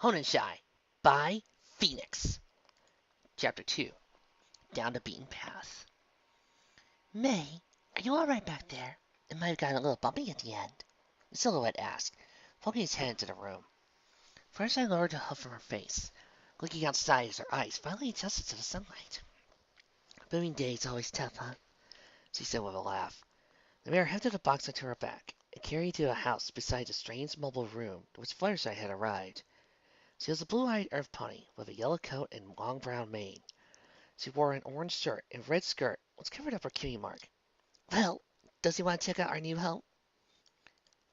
Hoennshy by Fenix. Chapter 2. Down the Beaten Path. May, are you alright back there? It might have gotten a little bumpy at the end. The silhouette asked, poking his head into the room. Fluttershy lowered the hood from her face, looking outside as her eyes finally adjusted to the sunlight. Moving days always tough, huh? She said with a laugh. The mare hefted a box onto her back and carried it to a house beside the strange mobile room to which Fluttershy had arrived. She was a blue-eyed earth pony with a yellow coat and long brown mane. She wore an orange shirt and red skirt which covered up her cutie mark. Well, does he want to check out our new home?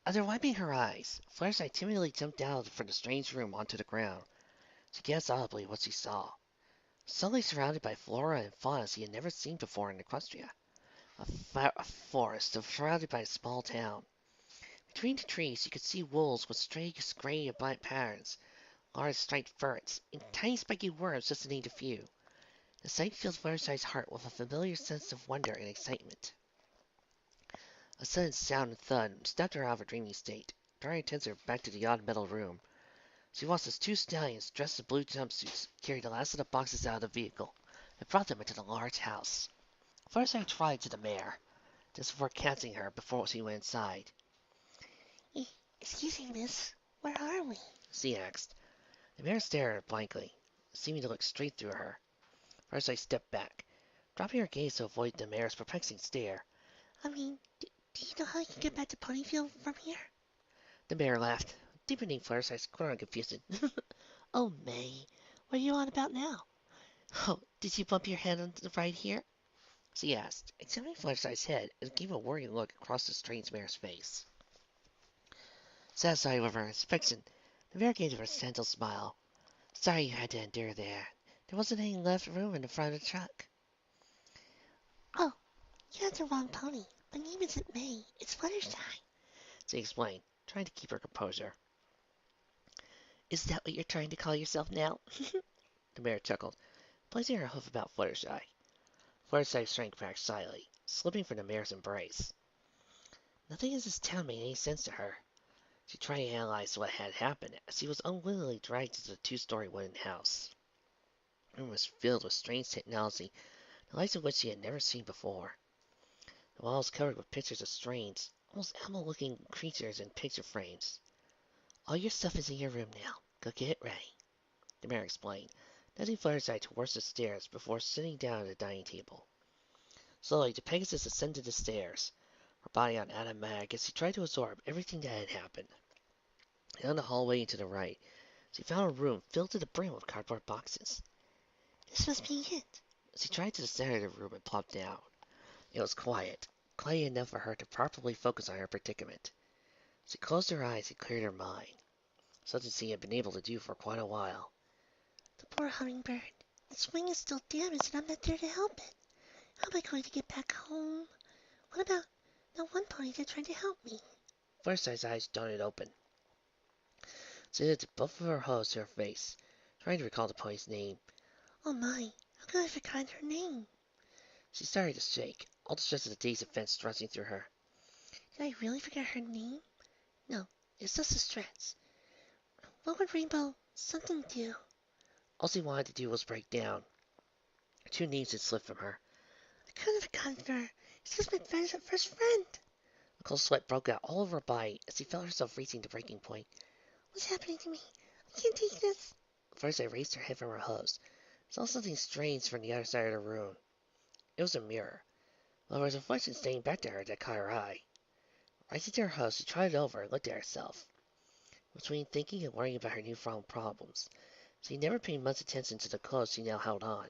After wiping her eyes, Fluttershy timidly jumped down from the strange room onto the ground. She guessed audibly what she saw. Suddenly surrounded by flora and fauna she had never seen before in Equestria. A forest surrounded by a small town. Between the trees you could see wolves with strange gray and black patterns, large striped ferrets, and tiny spiky worms just to name a few. The sight filled Fluttershy's heart with a familiar sense of wonder and excitement. A sudden sound and thud snapped her out of her dreaming state, drawing her attention back to the odd metal room. She watched as two stallions dressed in blue jumpsuits carried the last of the boxes out of the vehicle and brought them into the large house. Fluttershy tried to the mare, just before catching her before she went inside. Excuse me, miss. Where are we? She asked. The mare stared at her blankly, seeming to look straight through her. Fluttershy stepped back, dropping her gaze to avoid the mare's perplexing stare. I mean, do you know how you can get back to Ponyfield from here? The mare laughed, deepening Fluttershy's growing confusion. Oh, May, what are you on about now? Oh, did you bump your head on the ride here? She asked, examining Fluttershy's head and gave a worried look across the strange mare's face. Satisfied with her inspection, the mare gave her a gentle smile. Sorry you had to endure there. There wasn't any left room in the front of the truck. Oh, you have the wrong pony. My name isn't May. It's Fluttershy, she explained, trying to keep her composure. Is that what you're trying to call yourself now? The mare chuckled, placing her hoof about Fluttershy. Fluttershy shrank back shyly, slipping from the mare's embrace. Nothing in this town made any sense to her. She tried to analyze what had happened as she was unwillingly dragged into the two-story wooden house. The room was filled with strange technology, the likes of which she had never seen before. The walls covered with pictures of strange, almost animal-looking creatures in picture frames. All your stuff is in your room now. Go get it ready, the mare explained, nudging Fluttershy towards the stairs before sitting down at the dining table. Slowly, the Pegasus ascended the stairs, her body on automatic as she tried to absorb everything that had happened. Down the hallway and to the right, she found a room filled to the brim with cardboard boxes. This must be it. She tried to the center of the room and plopped down. It was quiet enough for her to properly focus on her predicament. She closed her eyes and cleared her mind, something she had been able to do for quite a while. The poor hummingbird. The swing is still damaged and I'm not there to help it. How am I going to get back home? What about that one pony that tried to help me? Fluttershy's eyes darted open. She lifted both of her hooves to her face, trying to recall the pony's name. Oh my, how could I have forgotten her name? She started to shake, all the stress of the day's events rushing through her. Did I really forget her name? No, it's just a stress. What would Rainbow something do? All she wanted to do was break down. Two names had slipped from her. I couldn't have forgotten her. It's just my first friend. A cold sweat broke out all over her body as she felt herself reaching the breaking point. What's happening to me? I can't take this. First, I raised her head from her hooves, saw something strange from the other side of the room. It was a mirror. Well, there was a reflection staring back to her that caught her eye. Rising to her hooves, she tried it over and looked at herself. Between thinking and worrying about her newfound problems, she never paid much attention to the clothes she now held on.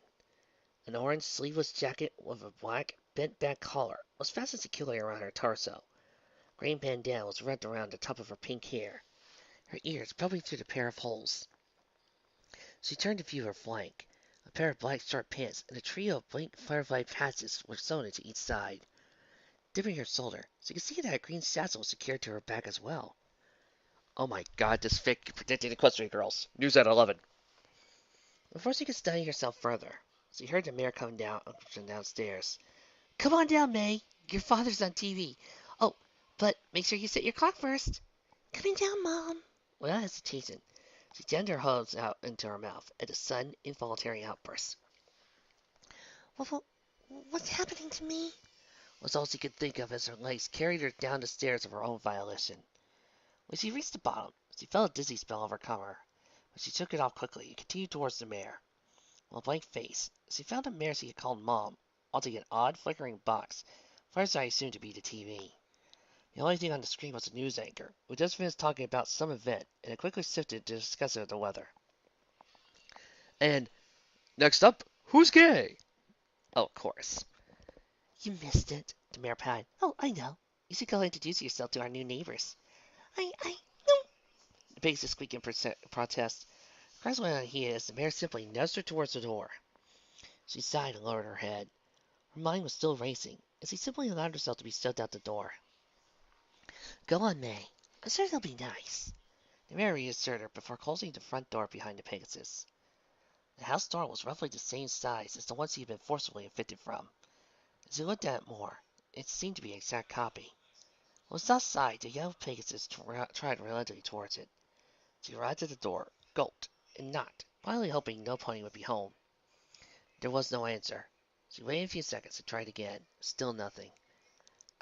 An orange sleeveless jacket with a black, bent-back collar was fastened securely around her torso. A green bandana was wrapped around the top of her pink hair, her ears poking through the pair of holes. She turned to view her flank. A pair of black short pants and a trio of blank firefly patches were sewn into each side. Dipping her shoulder, she could see that a green satchel was secured to her back as well. Oh my god, this fic predicting Equestria girls. News at 11. Before she could study herself further, she heard the mare coming down from downstairs. Come on down, May. Your father's on TV. Oh, but make sure you set your clock first. Coming down, Mom. Without hesitation, She jammed her hose out into her mouth at a sudden, involuntary outburst. What, what's happening to me? Was all she could think of as her legs carried her down the stairs of her own violation. When she reached the bottom, she felt a dizzy spell overcome her, but she shook it off quickly and continued towards the mare. With a blank face, she found the mare she had called Mom, holding an odd, flickering box, Fluttershy assumed to be the TV. The only thing on the screen was a news anchor, who just finished talking about some event, and it quickly shifted to discussing the weather. And next up, who's gay? Oh, of course. You missed it, the mayor piped. Oh, I know. You should go introduce yourself to our new neighbors. No. The pigs squeaked in protest. Cries went unheeded as the mayor simply nudged her towards the door. She sighed and lowered her head. Her mind was still racing, as she simply allowed herself to be shoved out the door. Go on, May. I'm sure they'll be nice. The mayor reassured her before closing the front door behind the Pegasus. The house door was roughly the same size as the one she had been forcibly evicted from. As he looked at it more, it seemed to be an exact copy. On the south side, the yellow Pegasus tried relentlessly towards it. She arrived at the door, gulped, and knocked, finally hoping no pony would be home. There was no answer. She waited a few seconds and tried again. Still nothing.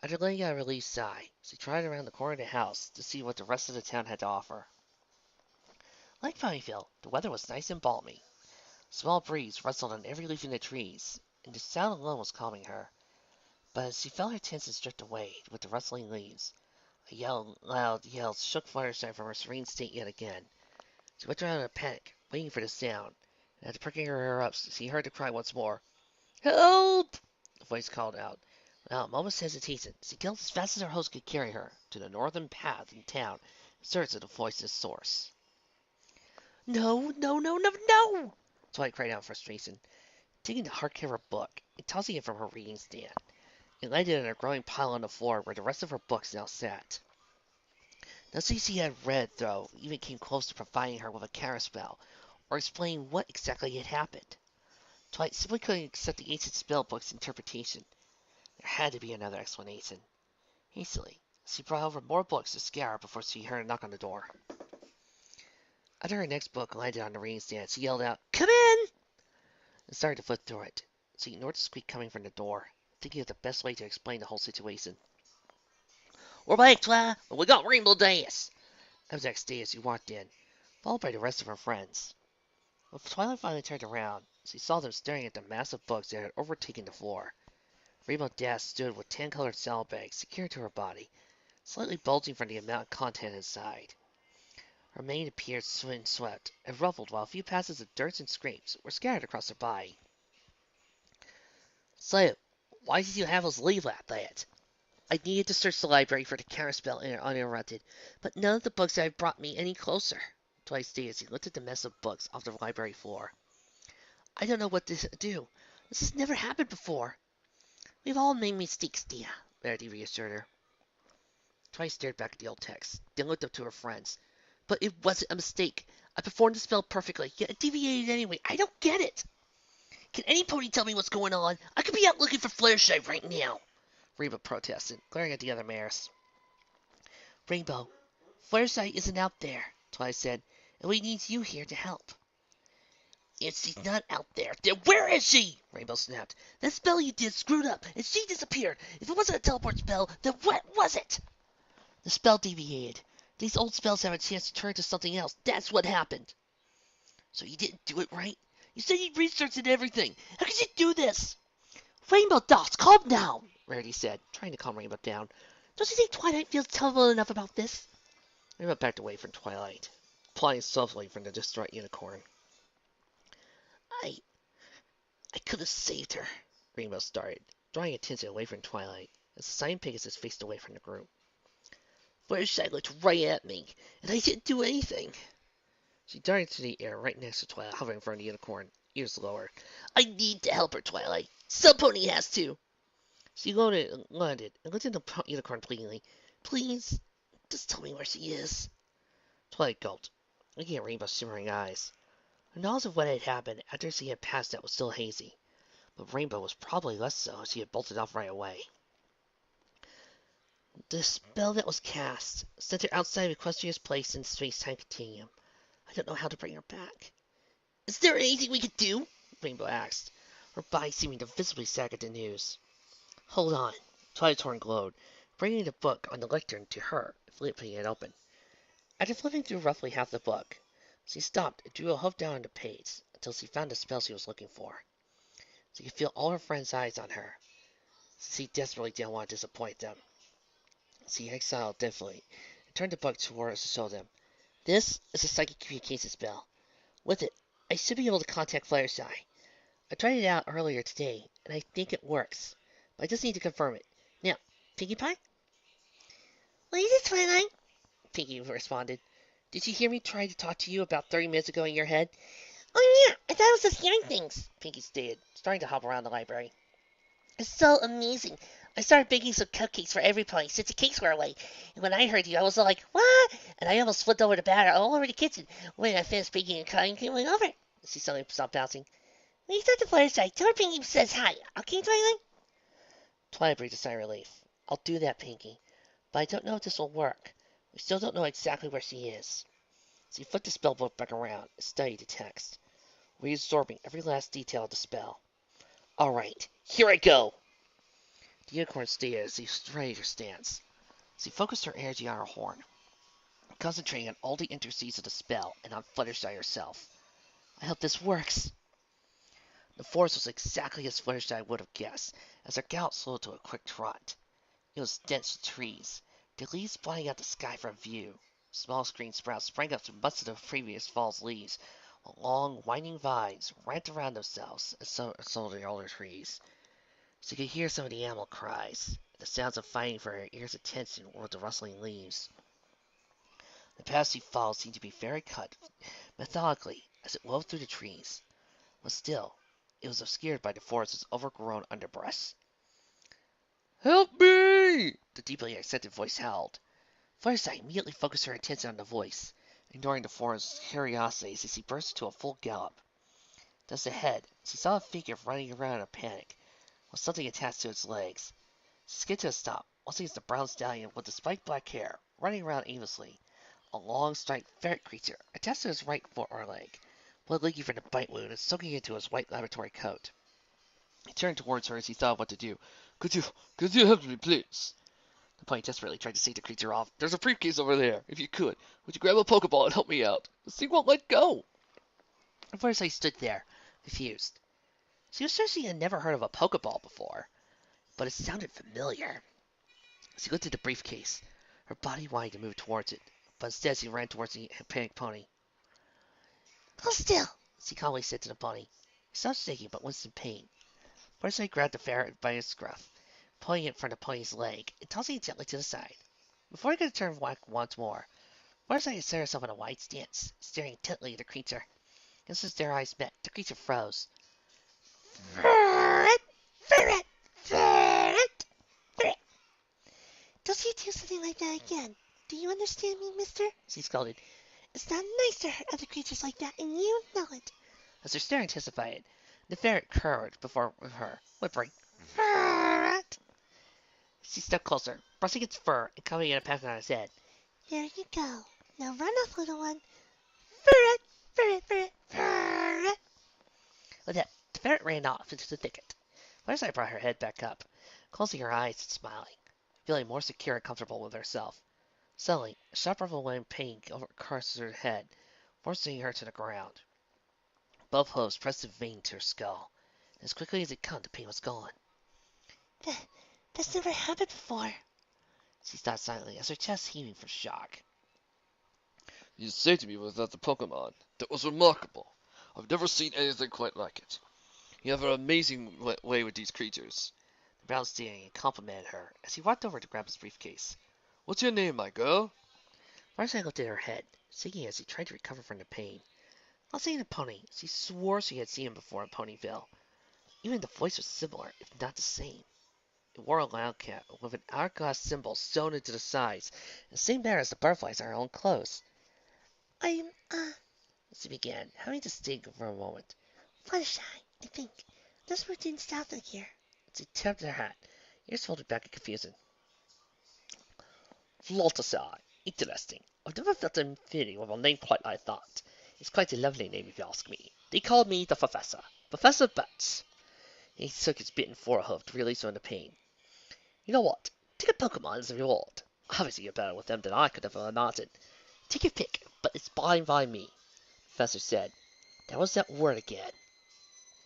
After letting out a relieved sigh, she tried around the corner of the house to see what the rest of the town had to offer. Like Ponyville, the weather was nice and balmy. A small breeze rustled on every leaf in the trees, and the sound alone was calming her. But as she felt her tensions drift away with the rustling leaves, a loud yell shook Fluttershy from her serene state yet again. She went around in a panic, waiting for the sound, and after pricking her hair up, she heard the cry once more. Help! The voice called out. Without a moment's hesitation, she galloped as fast as her host could carry her to the northern path in town in search of the voice's source. No, no, no, no, no! Twilight cried out in frustration, taking the hardcover book and tossing it from her reading stand. It landed in a growing pile on the floor where the rest of her books now sat. Nothing she had read, though, even came close to providing her with a counterspell, or explaining what exactly had happened. Twilight simply couldn't accept the ancient spellbook's interpretation. There had to be another explanation. Hastily, she brought over more books to scour before she heard a knock on the door. After her next book landed on the reading stand, she yelled out, Come in! And started to flip through it. She ignored the squeak coming from the door, thinking of the best way to explain the whole situation. We're back, Twilight, and we got Rainbow Dash! That was next day as she walked in, followed by the rest of her friends. When Twilight finally turned around, she saw them staring at the massive books that had overtaken the floor. Rainbow Dash stood with tan-colored saddlebags secured to her body, slightly bulging from the amount of content inside. Her mane appeared swept and ruffled while a few patches of dirt and scrapes were scattered across her body. So, why did you have us leave like that? I needed to search the library for the counterspell uninterrupted, but none of the books have brought me any closer. Twilight stated as he looked at the mess of books off the library floor. I don't know what to do. This has never happened before. We've all made mistakes, dear, Verity reassured her. Twilight stared back at the old text, then looked up to her friends. But it wasn't a mistake. I performed the spell perfectly, yet it deviated anyway. I don't get it. Can any pony tell me what's going on? I could be out looking for Fluttershy right now, Rainbow protested, glaring at the other mares. Rainbow, Fluttershy isn't out there, Twilight said, and we need you here to help. If she's not out there, then where is she? Rainbow snapped. That spell you did screwed up, and she disappeared. If it wasn't a teleport spell, then what was it? The spell deviated. These old spells have a chance to turn to something else. That's what happened. So you didn't do it right? You said you'd researched everything. How could you do this? Rainbow Dots, calm down, Rarity said, trying to calm Rainbow down. Don't you think Twilight feels terrible enough about this? Rainbow backed away from Twilight, plying softly from the distraught unicorn. I could have saved her, Rainbow started, drawing attention away from Twilight, as the Cyan Pegasus faced away from the group. Fluttershy looked right at me, and I didn't do anything. She darted into the air right next to Twilight, hovering in front of the unicorn, ears lowered. I need to help her, Twilight. Some pony has to. She landed and looked at the unicorn pleadingly. Please, just tell me where she is. Twilight gulped, looking at Rainbow's shimmering eyes. Her knowledge of what had happened after she had passed out was still hazy, but Rainbow was probably less so as she had bolted off right away. The spell that was cast sent her outside of Equestria's place in the space-time continuum. I don't know how to bring her back. Is there anything we could do? Rainbow asked, her body seeming to visibly sag at the news. Hold on. Twilight's horn glowed, bringing the book on the lectern to her, flipping it open. After flipping through roughly half the book, she stopped and drew a hoof down on the page until she found the spell she was looking for. She could feel all her friends' eyes on her. She desperately didn't want to disappoint them. She exiled deftly and turned the book towards to show them. This is a psychic communication spell. With it, I should be able to contact Fluttershy. I tried it out earlier today, and I think it works. But I just need to confirm it. Now, Pinkie Pie? What is it, Twilight? Pinkie responded. Did you hear me try to talk to you about 30 minutes ago in your head? Oh yeah, I thought I was just hearing things, Pinkie stated, starting to hop around the library. It's so amazing. I started baking some cupcakes for everybody since the cakes were away. And when I heard you, I was all like, what? And I almost flipped over the batter all over the kitchen. When I finished baking and cutting, came over. She suddenly stopped bouncing. When you start to Fluttershy, tell her Pinkie says hi. Okay, Twilight? Twilight breathed a sigh of relief. I'll do that, Pinkie. But I don't know if this will work. We still don't know exactly where she is. She flipped the spellbook back around and studied the text, reabsorbing every last detail of the spell. All right, here I go! The unicorn stared as she straightened her stance. She focused her energy on her horn, concentrating on all the intricacies of the spell and on Fluttershy herself. I hope this works. The forest was exactly as Fluttershy would have guessed, as her gallop slowed to a quick trot. It was dense with trees, the leaves blotting out the sky from view. Small green sprouts sprang up through much of the previous fall's leaves, while long, winding vines wrapped around themselves, and so did the older trees. She could hear some of the animal cries. The sounds of fighting for her ears' attention were the rustling leaves. The path she followed seemed to be very cut methodically as it wove through the trees, but still it was obscured by the forest's overgrown underbrush. Help me! The deeply accented voice howled. Fluttershy immediately focused her attention on the voice, ignoring the forest's curiosities as she burst into a full gallop. Just ahead, she saw a figure running around in a panic, with something attached to its legs. She skidded to a stop, once against the brown stallion with the spiked black hair, running around aimlessly. A long, striped ferret creature attached to his right foot or leg, blood leaking from the bite wound and soaking into his white laboratory coat. He turned towards her as he thought of what to do. Could you help me, please? The pony desperately tried to shake the creature off. There's a briefcase over there. If you could, would you grab a Pokeball and help me out? This thing won't let go. At first I stood there, confused. She was sure she had never heard of a Pokeball before, but it sounded familiar. She looked at the briefcase, her body wanting to move towards it, but instead she ran towards the panicked pony. Hold still, she calmly said to the pony. He stopped shaking but was in pain. First I grabbed the ferret by its scruff, pulling it from the pony's leg and tossing it gently to the side. Before I could turn back once more, first I set herself in a wide stance, staring intently at the creature. Just as their eyes met, the creature froze. Ferret! Ferret! Ferret! Ferret! Don't you do something like that again. Do you understand me, mister? She scolded. It's not nice to hurt other creatures like that, and you know it. As her stare intensified, the ferret curved before her, whimpering. Ferret! She stepped closer, brushing its fur and coming in a pattern on its head. There you go. Now run off, little one. Ferret! Ferret! Ferret! Ferret! With that, the ferret ran off into the thicket. Fluttershy brought her head back up, closing her eyes and smiling, feeling more secure and comfortable with herself. Suddenly, a sharp ripple of wind pain across her head, forcing her to the ground. Both hooves pressed in vain to her skull, and as quickly as it come, the pain was gone. That's never happened before. She stopped silently, as her chest heaving for shock. You saved me without the Pokemon. That was remarkable. I've never seen anything quite like it. You have an amazing way with these creatures. The brown stallion complimented her as he walked over to grab his briefcase. What's your name, my girl? Fluttershy looked at her head, shaking as she tried to recover from the pain. Not seeing the pony, she swore she had seen him before in Ponyville. Even the voice was similar, if not the same. It wore a loud cap with an hourglass symbol sewn into the sides, the same pattern as the butterflies on her own clothes. I'm, she began, having to think for a moment. Fluttershy, I think. This routine south of here. She tipped her hat, ears folded back in confusion. Fluttershy. Interesting. I've never felt an affinity with a name quite like that. It's quite a lovely name if you ask me. They called me the Professor. Professor Butts. He took his bitten forehead to release some of the pain. You know what? Take a Pokemon as a reward. Obviously you're better with them than I could have imagined. Take your pick, but it's by me, the Professor said. That was that word again.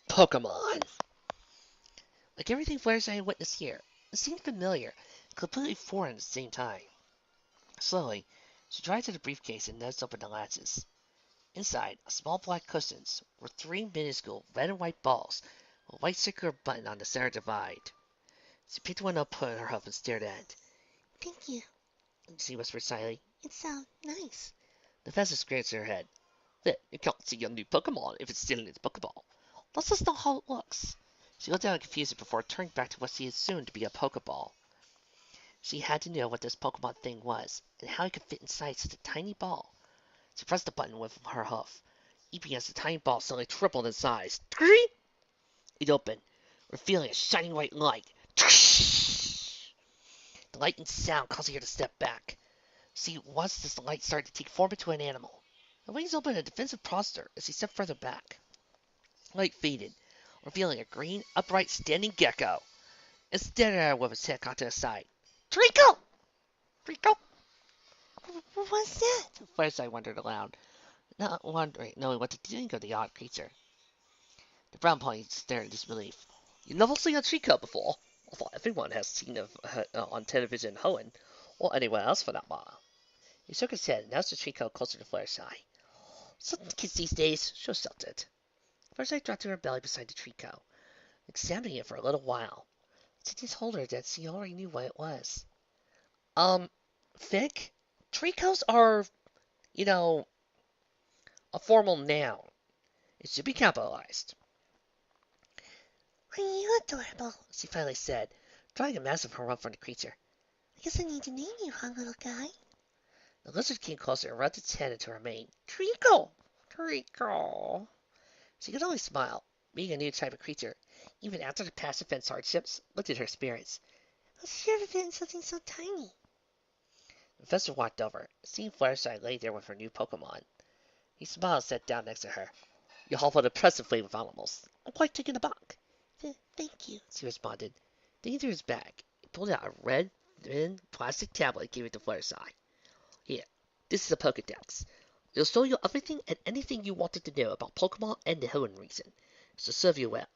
Pokemon! Like everything Fluttershy had witnessed here, it seemed familiar, completely foreign at the same time. Slowly, she tried to the briefcase and nudged open the latches. Inside, on small black cushions, were three minuscule red and white balls with a white circular button on the center divide. She picked one up, put it in her hoof, and stared at it. Thank you. She whispered shyly. It sounds nice. The professor scratched her head. You can't see your new Pokemon if it's still in its Pokeball. That's just not how it looks. She looked down in confusion before turning back to what she assumed to be a Pokeball. She had to know what this Pokemon thing was, and how it could fit inside such a tiny ball. She pressed the button with her hoof. Even as the tiny ball suddenly tripled in size. It opened, revealing a shining white light. The lightning sound causing her to step back. See, once this light started to take form into an animal. The wings opened in a defensive posture as she stepped further back. The light faded, revealing a green, upright, standing gecko. It stared at her with its head cocked to the side. Trico! Trico! What's that? Fluttershy wondered aloud, not wondering, knowing what to think of the odd creature. The brown pony stared in disbelief. You've never seen a Trico before? I thought everyone has seen it on television in Hoenn, or anywhere else for that matter. He shook his head and nudged the Trico closer to Fluttershy. Some kids these days sure shut it. Fluttershy dropped to her belly beside the Trico, examining it for a little while. She told her that she already knew what it was. Fig? Tricos are, a formal noun. It should be capitalized. Are you adorable? She finally said, drawing a massive harumph from the creature. I guess I need to name you, huh, little guy? The lizard came closer and rubbed its head into her mane. Trico! Trico! She could only smile. Being a new type of creature, even after the past defense hardships, lifted her spirits. What's sure to fit in something so tiny? The professor walked over, seeing Fluttershy lay there with her new Pokemon. He smiled and sat down next to her. You have an impressive way with animals. I'm quite taken aback. Thank you, she responded. Digging through his bag, he pulled out a red, thin, plastic tablet and gave it to Fluttershy. Here, this is a Pokedex. It'll show you everything and anything you wanted to know about Pokemon and the Hoenn region. It should serve you well.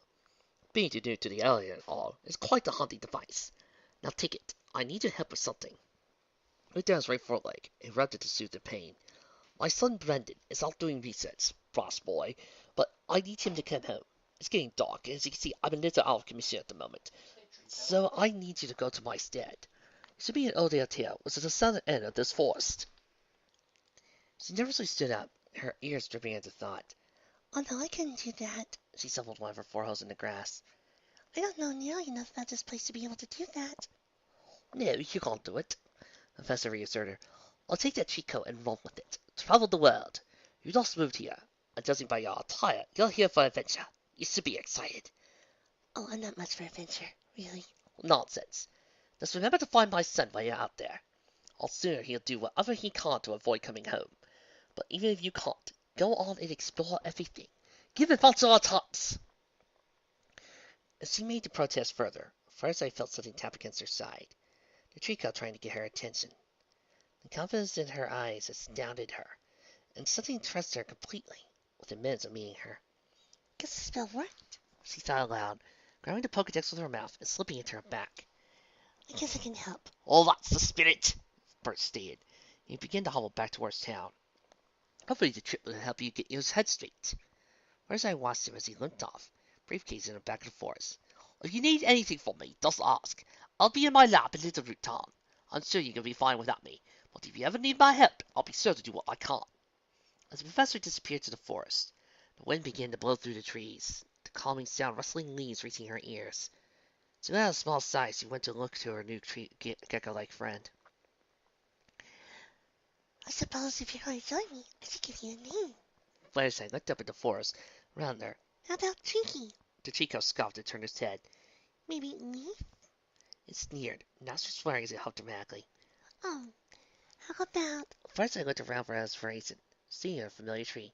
Being too new to the area and all is quite a handy device. Now take it. I need your help with something. He looked down his right foreleg and rubbed it to soothe the pain. My son Brendan is out doing research, brass boy, but I need him to come home. It's getting dark, and as you can see, I'm a little out of commission at the moment. So I need you to go to my stead. It should be in Oldale Tail, which is the southern end of this forest. She nervously stood up, her ears dripping into thought. Oh no, I couldn't do that. She shuffled one of her foreholes in the grass. I don't know nearly enough about this place to be able to do that. No, you can't do it, the professor reassured her. I'll take that cheat code and run with it. Travel the world. You just moved here, and judging by your attire, you're here for adventure. You should be excited. Oh, I'm not much for adventure, really. Nonsense. Just remember to find my son while you're out there. I'll sooner he'll do whatever he can to avoid coming home. But even if you can't, go on and explore everything. Give it lots of times. As she made to protest further, Fluttershy felt something tap against her side. The Trico trying to get her attention. The confidence in her eyes astounded her, and something trusted her completely, within minutes of meeting her. Guess the spell worked. She thought aloud, grabbing the Pokedex with her mouth and slipping it into her back. I guess I can help. Oh, that's the spirit, Bert stated. He began to hobble back towards town. Hopefully the trip will help you get your head straight. Fluttershy watched him as he limped off, briefcase in the back of the forest. If you need anything from me, just ask. I'll be in my lab in Little Root Town. I'm sure you can be fine without me, but if you ever need my help, I'll be sure to do what I can. As the professor disappeared to the forest, the wind began to blow through the trees, the calming sound of rustling leaves reaching her ears. She let out a small sigh as she went to look to her new gecko-like friend. I suppose if you're going to join me, I should give you a name. Fluttershy looked up at the forest around her. How about Trinky? The Chico scoffed and turned his head. Maybe Leaf? It sneered, nostrils flaring as it hopped dramatically. Oh, how about... Fluttershy looked around for inspiration, seeing a familiar tree.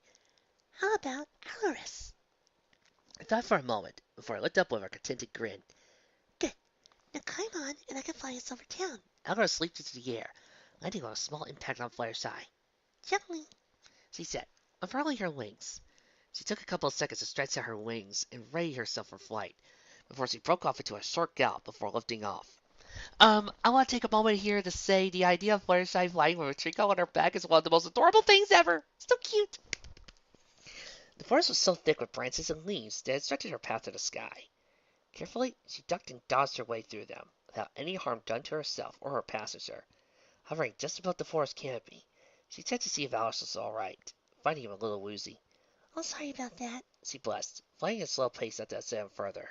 How about Alaris? I thought for a moment before I looked up with a contented grin. Good. Now climb on, and I can fly us over town. Algora leaped into the air, landing on a small impact on Fluttershy. Gently. She said, unfurling her wings. She took a couple of seconds to stretch out her wings and ready herself for flight, before she broke off into a short gallop before lifting off. I want to take a moment here to say the idea of Fluttershy flying with a trico on her back is one of the most adorable things ever. So cute. The forest was so thick with branches and leaves that it obstructed her path to the sky. Carefully, she ducked and dodged her way through them, without any harm done to herself or her passenger. Hovering just above the forest canopy, she checked to see if Alice was all right, finding him a little woozy. Oh, sorry about that. She blessed, flying at a slow pace not to upset him further.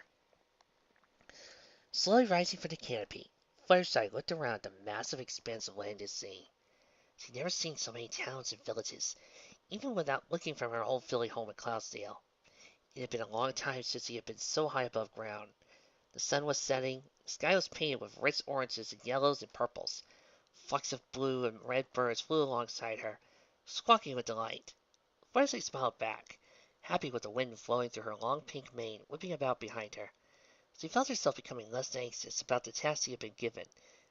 Slowly rising from the canopy, Fluttershy looked around at the massive expanse of land and sea. She'd never seen so many towns and villages, even without looking from her old Philly home in Cloudsdale. It had been a long time since he had been so high above ground. The sun was setting, the sky was painted with rich oranges and yellows and purples. Flecks of blue and red birds flew alongside her, squawking with delight. Fluttershy smiled back, happy with the wind flowing through her long pink mane whipping about behind her. She felt herself becoming less anxious about the task she had been given.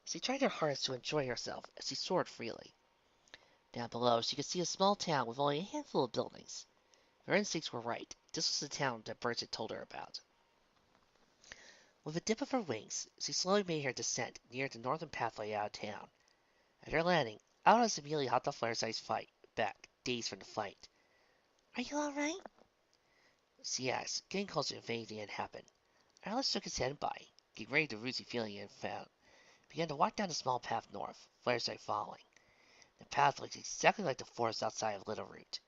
She tried her hardest to enjoy herself as she soared freely. Down below, she could see a small town with only a handful of buildings. Her instincts were right. This was the town that birds had told her about. With a dip of her wings, she slowly made her descent near the northern pathway out of town. At her landing, Alice immediately hopped off Fluttershy's fight back, dazed from the fight. Are you all right? She asked, getting closer if anything had happened. Alice shook his head by, getting rid of the woozy feeling he had found, began to walk down the small path north, Fluttershy following. The path looked exactly like the forest outside of Littleroot.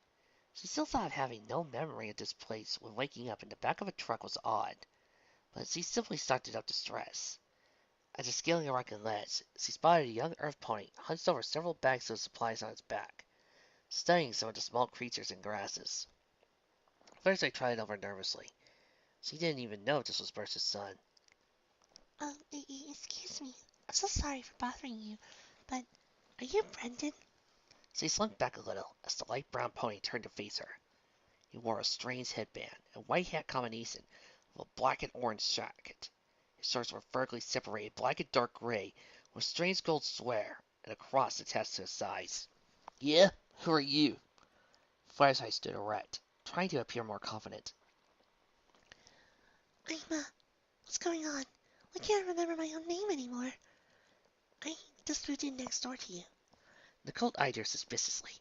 She still thought having no memory of this place when waking up in the back of a truck was odd, but she simply sucked it up to stress. After scaling a rocky ledge, she spotted a young earth pony hunched over several bags of supplies on its back, studying some of the small creatures and grasses. Fluttershy tried it over nervously. She didn't even know this was Bertha's son. Excuse me. I'm so sorry for bothering you, but are you Brendan? She slunk back a little as the light brown pony turned to face her. He wore a strange headband and white hat combination with a black and orange jacket. His shorts were vertically separated black and dark gray with strange gold square and a cross attached to his sides. Yeah? Who are you? Fluttershy stood erect, trying to appear more confident. What's going on? I can't remember my own name anymore. I just moved in next door to you. The colt eyed her suspiciously.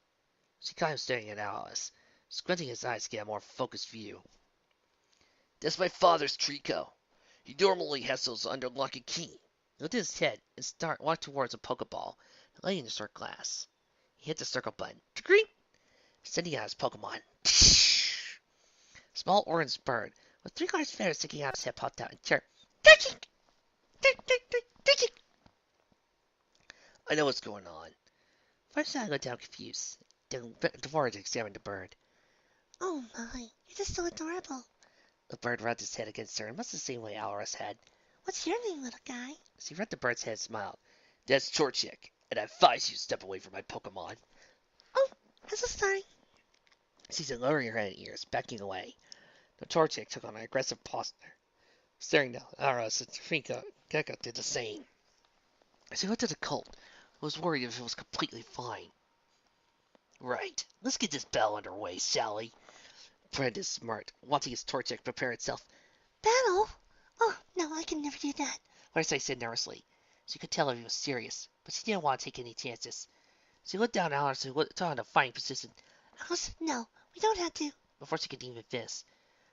She caught him staring at Alice, squinting his eyes to get a more focused view. That's my father's Trico. He normally has those under lock and key. He lifted his head and walked towards a Pokeball laying in the short glass. He hit the circle button, sending out his Pokemon. A small orange bird with 3 large feathers sticking out of his head popped out and chirped. I know what's going on. Fluttershy looked down confused, then bent forward to examine the bird. Oh my, you're just so adorable. The bird rubbed his head against her, much the same way Alaris had. What's your name, little guy? She rubbed the bird's head and smiled. That's Torchic, and I advise you step away from my Pokemon. Oh, I'm so sorry. She said, lowering her head and ears, backing away. The Torchic took on an aggressive posture, staring down at Alaris and Gecko did the same. She looked at the colt, who was worried if it was completely fine. Right, let's get this battle underway, shall we? Brendan smirked, watching his Torchic prepare itself. Battle? Oh, no, I can never do that. Fluttershy said nervously. She could tell if he was serious, but she didn't want to take any chances. She looked down at Alice, who took on a fighting position. Alice, no, we don't have to. Before she could even finish,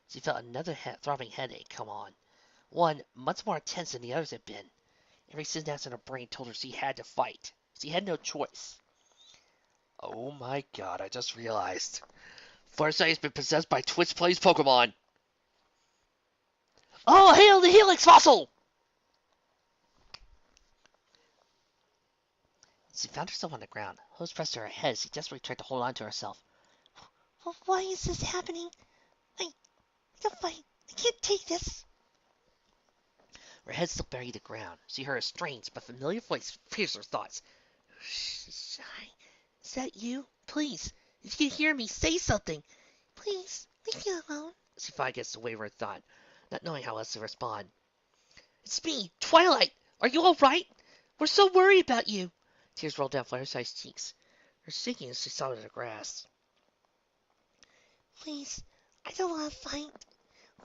she felt another throbbing headache come on. One much more intense than the others had been. Every synapse in her brain told her she had to fight. She had no choice. Oh my god, I just realized. Fluttershy has been possessed by Twitch Plays Pokemon. Oh, hail the Helix fossil! She found herself on the ground. Hose pressed to her head as she desperately tried to hold on to herself. Well, why is this happening? I can't fight. I can't take this. Her head still buried the ground. She heard a strange but familiar voice pierce her thoughts. Shy, is that you? Please, if you can hear me, say something. Please, leave me alone. She fought against the wayward thought, not knowing how else to respond. It's me, Twilight! Are you alright? We're so worried about you! Tears rolled down Fluttershy's cheeks. Her shaking as she saw the grass. Please, I don't want to fight.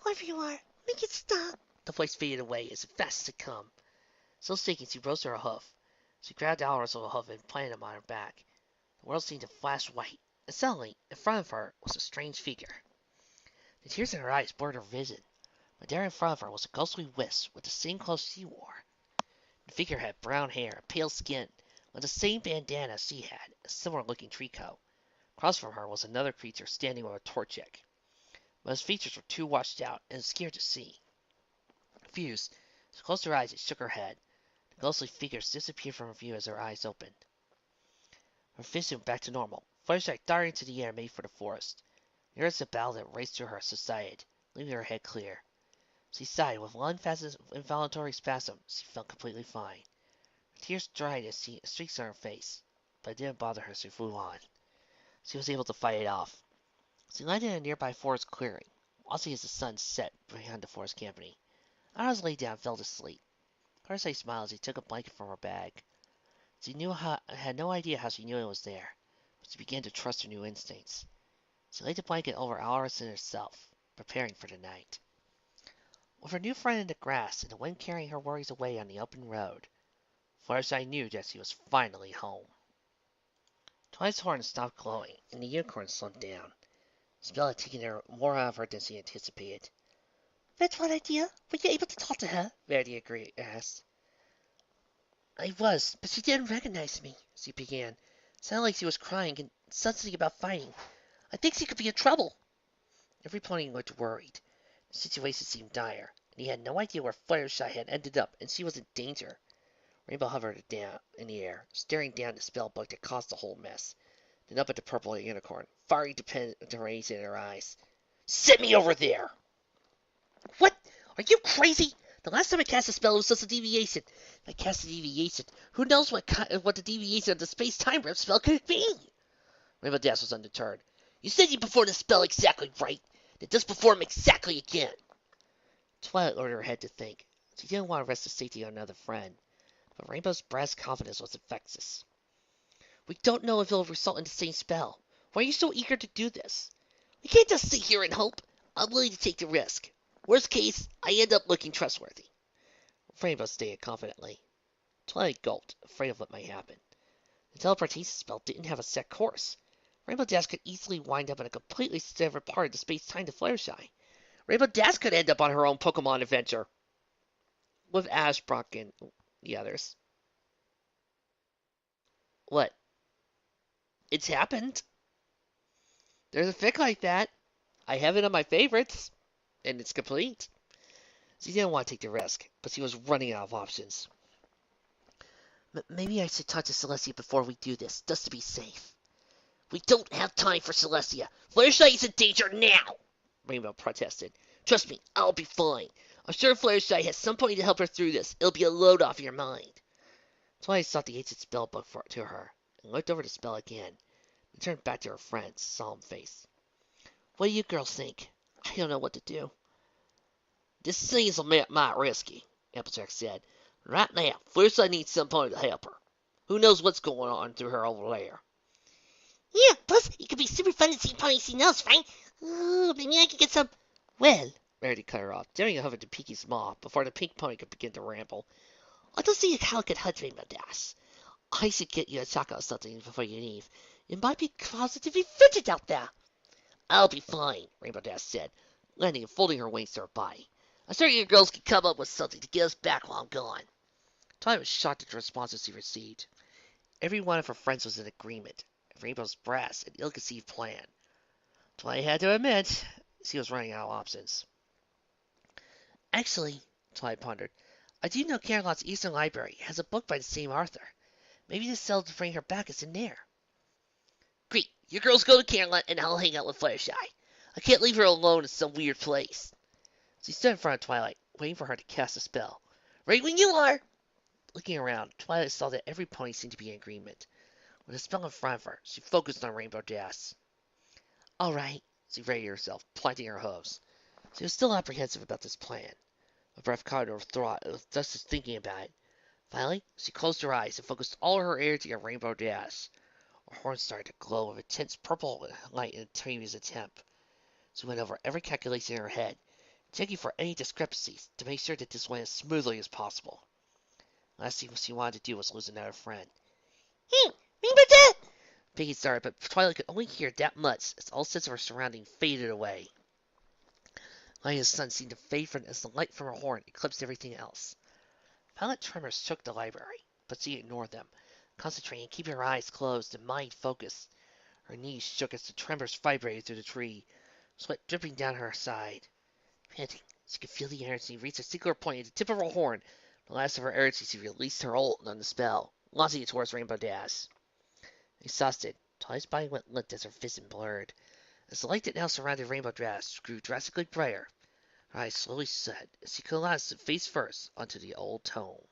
Whoever you are, make it stop. The voice faded away as fast as it come. Still shaking, she rose to her hoof. She grabbed Alra's little hoof and planted him on her back. The world seemed to flash white, and suddenly, in front of her, was a strange figure. The tears in her eyes blurred her vision. But there in front of her was a ghostly wisp with the same clothes she wore. The figure had brown hair, pale skin, with the same bandana she had, a similar-looking tree coat. Across from her was another creature standing with a torch-wick, but his features were too washed out and scared to see. Confused, she closed her eyes and shook her head. The ghostly figures disappeared from her view as her eyes opened. Her vision back to normal. Fluttershy darted into the air and made for the forest. The earth's bell that raced through her subsided, leaving her head clear. She sighed with one involuntary spasm. She felt completely fine. Her tears dried as she streaks on her face, but it didn't bother her as she flew on. She was able to fight it off. She landed in a nearby forest clearing, watching as the sun set behind the forest canopy. Alice lay down and fell to sleep. Fluttershy smiled as she took a blanket from her bag. She had no idea how she knew it was there, but she began to trust her new instincts. She laid the blanket over Alice and herself, preparing for the night. With her new friend in the grass and the wind carrying her worries away on the open road, Fluttershy knew that she was finally home. Twilight's horn stopped glowing, and the unicorn slumped down. The spell had taken more out of her than she anticipated. That's one idea. Were you able to talk to her? Verity asked. I was, but she didn't recognize me, she began. It sounded like she was crying and said something about fighting. I think she could be in trouble. Every pony looked worried. The situation seemed dire, and he had no idea where Fluttershy had ended up, and she was in danger. Rainbow hovered down in the air, staring down the spell book that caused the whole mess, then up at the purple unicorn, fiery determination in her eyes. Send me over there! What? Are you crazy? The last time I cast a spell, it was just a deviation. If I cast a deviation, who knows what the deviation of the space-time rip spell could be? Rainbow Dash was undeterred. You said you performed the spell exactly right. Then just perform exactly again. Twilight ordered her head to think. She didn't want to risk the safety of another friend, but Rainbow's brass confidence was infectious. We don't know if it'll result in the same spell. Why are you so eager to do this? We can't just sit here and hope. I'm willing to take the risk. Worst case, I end up looking trustworthy. Rainbow stated confidently. Twilight gulped, afraid of what might happen. The teleportation spell didn't have a set course. Rainbow Dash could easily wind up in a completely separate part of the space-time to Fluttershy. Rainbow Dash could end up on her own Pokemon adventure. With Ash, Brock, and the others. What? It's happened. There's a fic like that. I have it on my favorites. And it's complete. She didn't want to take the risk, but she was running out of options. Maybe I should talk to Celestia before we do this, just to be safe. We don't have time for Celestia. Fluttershy is in danger now, Rainbow protested. Trust me, I'll be fine. I'm sure Fluttershy has somebody to help her through this. It'll be a load off your mind. Twilight sought the ancient spell book to her, and looked over the spell again, and turned back to her friend's solemn face. What do you girls think? I don't know what to do. This seems a bit risky, Applejack said. Right now, Fluttershy needs somebody to help her. Who knows what's going on through her over there? Yeah, plus it could be super fun to see ponies she knows, right? Maybe I could get some... Well, Rarity cut her off, daring to hover to Peaky's maw before the pink pony could begin to ramble. I don't see how it could hurt Rainbow Dash. I should get you a chocolate or something before you leave. It might be positively frigid out there. I'll be fine, Rainbow Dash said, landing and folding her wings to her body. I'm sure you girls can come up with something to get us back while I'm gone. Twilight was shocked at the responses she received. Every one of her friends was in agreement. Rainbow's brass and ill-conceived plan. Twilight had to admit, she was running out of options. Actually, Twilight pondered, I do know Camelot's Eastern Library has a book by the same author. Maybe the cell to bring her back is in there. Great, you girls go to Camelot and I'll hang out with Fluttershy. I can't leave her alone in some weird place. She stood in front of Twilight, waiting for her to cast a spell. Right when you are! Looking around, Twilight saw that every pony seemed to be in agreement. With a spell in front of her, she focused on Rainbow Dash. All right, she readied herself, planting her hooves. She was still apprehensive about this plan. A breath caught her throat just as thinking about it. Finally, she closed her eyes and focused all her energy on Rainbow Dash. Her horn started to glow with intense purple light in a previous attempt. She went over every calculation in her head, checking for any discrepancies to make sure that this went as smoothly as possible. Last thing she wanted to do was lose another friend. Hey, remember that? Piggy started, but Twilight could only hear that much as all sense of her surroundings faded away. Light of the sun seemed to fade from as the light from her horn eclipsed everything else. Violent tremors shook the library, but she ignored them, concentrating, keeping her eyes closed and mind focused. Her knees shook as the tremors vibrated through the tree, sweat dripping down her side. Panting, she could feel the energy reach a singular point at the tip of her horn. The last of her energy, she released her ult on the spell, launching it towards Rainbow Dash. Exhausted, Twilight's body went limp as her vision blurred. As the light that now surrounded Rainbow Dash grew drastically brighter, her eyes slowly shut as she collapsed face first onto the old tome.